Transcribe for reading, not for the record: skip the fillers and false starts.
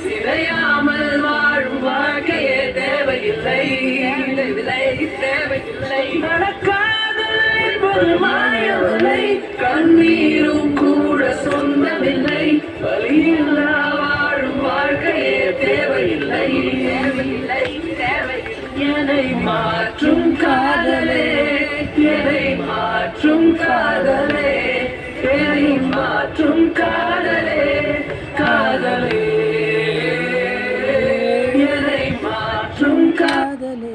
சிதையாமல் வாழும் வாழ்க்கையே தேவையில்லை தேவையில்லை நடக்காதல் என்பது மாயவில்லை கண்ணீரும் கூட சொந்தமில்லை வலியில்லா வாழும் வாழ்க்கையே தேவையில்லை தேவையில்லை தேவையில்லை என்னை மாற்றும் காதலே என்னை மாற்றும் காதலே என்னை மாற்றும் காதலே காதலே என்னை மாற்றும் காதலே